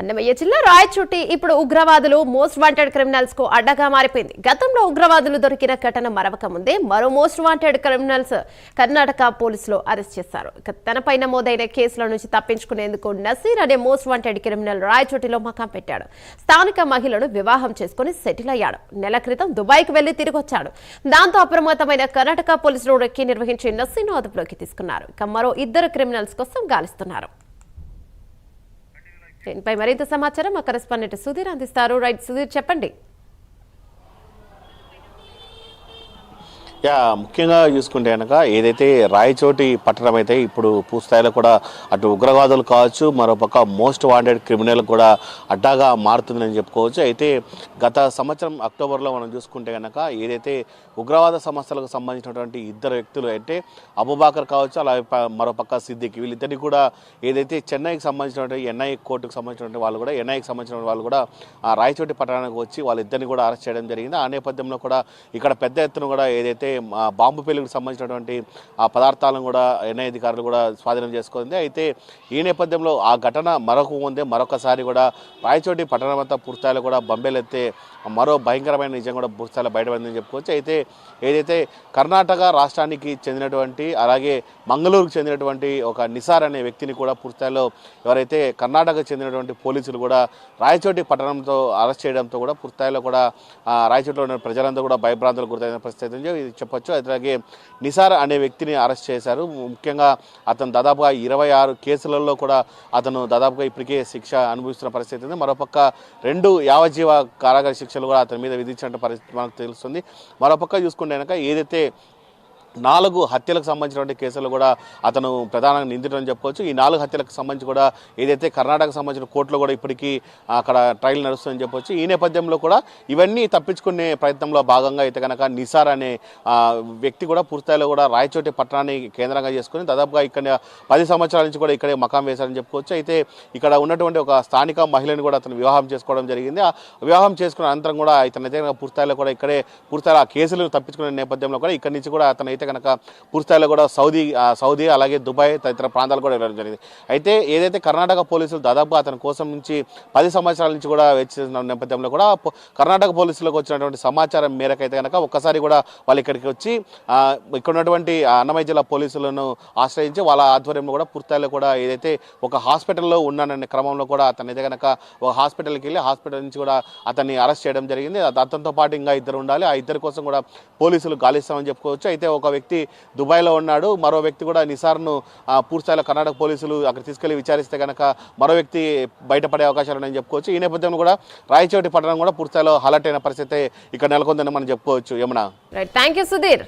అన్నమయ్య జిల్లా రాయచోటి ఇప్పుడు ఉగ్రవాదులు మోస్ట్ వాంటెడ్ క్రిమినల్స్ కు అడ్డగా మారిపోయింది. గతంలో ఉగ్రవాదులు దొరికిన ఘటన మరవక ముందే మరో మోస్ట్ వాంటెడ్ క్రిమినల్స్ కర్ణాటక పోలీసులు అరెస్ట్ చేశారు. తనపై నమోదైన కేసుల నుంచి తప్పించుకునేందుకు నసీర్ అనే మోస్ట్ వాంటెడ్ క్రిమినల్ రాయచోటిలో మకాం పెట్టాడు. స్థానిక మహిళను వివాహం చేసుకుని సెటిల్ అయ్యాడు. నెల క్రితం దుబాయ్కి వెళ్లి తిరిగి వచ్చాడు. దాంతో అప్రమత్తమైన కర్ణాటక పోలీసులు రెక్కి నిర్వహించి నసీర్ను అదుపులోకి తీసుకున్నారు. ఇక మరో ఇద్దరు క్రిమినల్స్ కోసం గాలిస్తున్నారు. దీనిపై మరింత సమాచారం మా కరెస్పాండెంట్ సుధీర్ అందిస్తారు. రైట్ సుధీర్, చెప్పండి. ముఖ్యంగా చూసుకుంటే కనుక ఏదైతే రాయచోటి పట్టణం అయితే ఇప్పుడు పూర్తిస్థాయిలో కూడా అటు ఉగ్రవాదులు కావచ్చు, మరోపక్క మోస్ట్ వాంటెడ్ క్రిమినల్ కూడా అడ్డాగా మారుతుందని చెప్పుకోవచ్చు. అయితే గత సంవత్సరం అక్టోబర్లో మనం చూసుకుంటే కనుక ఏదైతే ఉగ్రవాద సంస్థలకు సంబంధించినటువంటి ఇద్దరు వ్యక్తులు అంటే అబూబకర్ కావచ్చు, అలాగే మరోపక్క సిద్దిక్, వీళ్ళిద్దరిని కూడా ఏదైతే చెన్నైకి సంబంధించినటువంటి ఎన్ఐ కోర్టుకు సంబంధించినటువంటి వాళ్ళు కూడా ఎన్ఐకి సంబంధించిన వాళ్ళు కూడా రాయచోటి పట్టణానికి వచ్చి వాళ్ళిద్దరిని కూడా అరెస్ట్ చేయడం జరిగింది. ఆ నేపథ్యంలో కూడా ఇక్కడ పెద్ద ఎత్తున కూడా ఏదైతే బాంబు పేలుగుకు సంబంధించినటువంటి ఆ పదార్థాలను కూడా ఎన్ఐ అధికారులు కూడా స్వాధీనం చేసుకుంది. అయితే ఈ నేపథ్యంలో ఆ ఘటన మరొకసారి కూడా రాయచోటి పట్టణం అంతా పూర్తిస్థాయిలో కూడా బంబేలెత్తే మరో భయంకరమైన నిజం కూడా పూర్తిస్థాయిలో బయటపడిందని చెప్పుకోవచ్చు. అయితే ఏదైతే కర్ణాటక రాష్ట్రానికి చెందినటువంటి అలాగే మంగళూరుకు చెందినటువంటి ఒక నిసార్ అనే వ్యక్తిని కూడా పూర్తిస్థాయిలో ఎవరైతే కర్ణాటకకు చెందినటువంటి పోలీసులు కూడా రాయచోటి పట్టణంతో అరెస్ట్ చేయడంతో కూడా పూర్తిస్థాయిలో కూడా రాయచోటిలో ఉన్న ప్రజలంతా కూడా భయభ్రాంతులకు గురైన పరిస్థితి చెప్పొచ్చు. అలాగే నిసార్ అనే వ్యక్తిని అరెస్ట్ చేశారు. ముఖ్యంగా అతను దాదాపుగా 26 కేసులలో కూడా అతను దాదాపుగా ఇప్పటికే శిక్ష అనుభవిస్తున్న పరిస్థితి ఉంది. మరోపక్క 2 యావజ్జీవ కారాగార శిక్షలు కూడా అతని మీద విధించినట్టు పరిస్థితి మనకు తెలుస్తుంది. మరోపక్క చూసుకుంటే కనుక ఏదైతే 4 హత్యలకు సంబంధించినటువంటి కేసులు కూడా అతను ప్రధానంగా నిందితుడని చెప్పుకోవచ్చు. ఈ 4 హత్యలకు సంబంధించి కూడా ఏదైతే కర్ణాటకకు సంబంధించిన కోర్టులో కూడా ఇప్పటికీ అక్కడ ట్రయల్ నడుస్తుందని చెప్పొచ్చు. ఈ నేపథ్యంలో కూడా ఇవన్నీ తప్పించుకునే ప్రయత్నంలో భాగంగా అయితే కనుక నిసార్ అనే వ్యక్తి కూడా పూర్తిస్థాయిలో కూడా రాయచోటి పట్టణాన్ని కేంద్రంగా చేసుకుని దాదాపుగా ఇక్కడ 10 సంవత్సరాల నుంచి కూడా ఇక్కడే మకాం వేశారని చెప్పుకోవచ్చు. అయితే ఇక్కడ ఉన్నటువంటి ఒక స్థానిక మహిళని కూడా అతను వివాహం చేసుకోవడం జరిగింది. ఆ వివాహం చేసుకున్న అనంతరం కూడా ఇతనైతే పూర్తిస్థాయిలో కూడా ఇక్కడే పూర్తిస్థాయిలో ఆ కేసులు తప్పించుకునే నేపథ్యంలో కూడా ఇక్కడి నుంచి కూడా అతను అయితే కనుక పూర్తిస్థాయిలో కూడా సౌదీ అలాగే దుబాయ్ తదితర ప్రాంతాలు కూడా వెళ్ళడం జరిగింది. అయితే ఏదైతే కర్ణాటక పోలీసులు దాదాపు అతని కోసం నుంచి 10 సంవత్సరాల నుంచి కూడా వేచిన నేపథ్యంలో కూడా కర్ణాటక పోలీసులకు వచ్చినటువంటి సమాచారం మేరకు అయితే కనుక ఒక్కసారి కూడా వాళ్ళు ఇక్కడికి వచ్చి ఇక్కడ ఉన్నటువంటి అన్నమయ్య జిల్లా పోలీసులను ఆశ్రయించి వాళ్ళ ఆధ్వర్యంలో కూడా పూర్తిస్థాయిలో కూడా ఏదైతే ఒక హాస్పిటల్లో ఉన్నాననే క్రమంలో కూడా అతను అయితే కనుక ఒక హాస్పిటల్కి వెళ్ళి హాస్పిటల్ నుంచి కూడా అతన్ని అరెస్ట్ చేయడం జరిగింది. అతనితో పాటు ఇంకా ఇద్దరు ఉండాలి. ఆ ఇద్దరి కోసం కూడా పోలీసులు గాలిస్తామని చెప్పుకోవచ్చు. అయితే ఒక వ్యక్తి దుబాయ్లో ఉన్నాడు. మరో వ్యక్తి కూడా నిసార్ను పూర్తిస్థాయిలో కర్ణాటక పోలీసులు అక్కడ తీసుకెళ్లి విచారిస్తే కనుక మరో వ్యక్తి బయటపడే అవకాశాలు ఉన్నాయని చెప్పుకోవచ్చు. ఈ నేపథ్యంలో కూడా రాయచోటి పట్టణం కూడా పూర్తిస్థాయిలో అలర్ట్ అయిన పరిస్థితి ఇక్కడ నెలకొందని మనం చెప్పుకోవచ్చు. Yamuna, thank you Sudheer.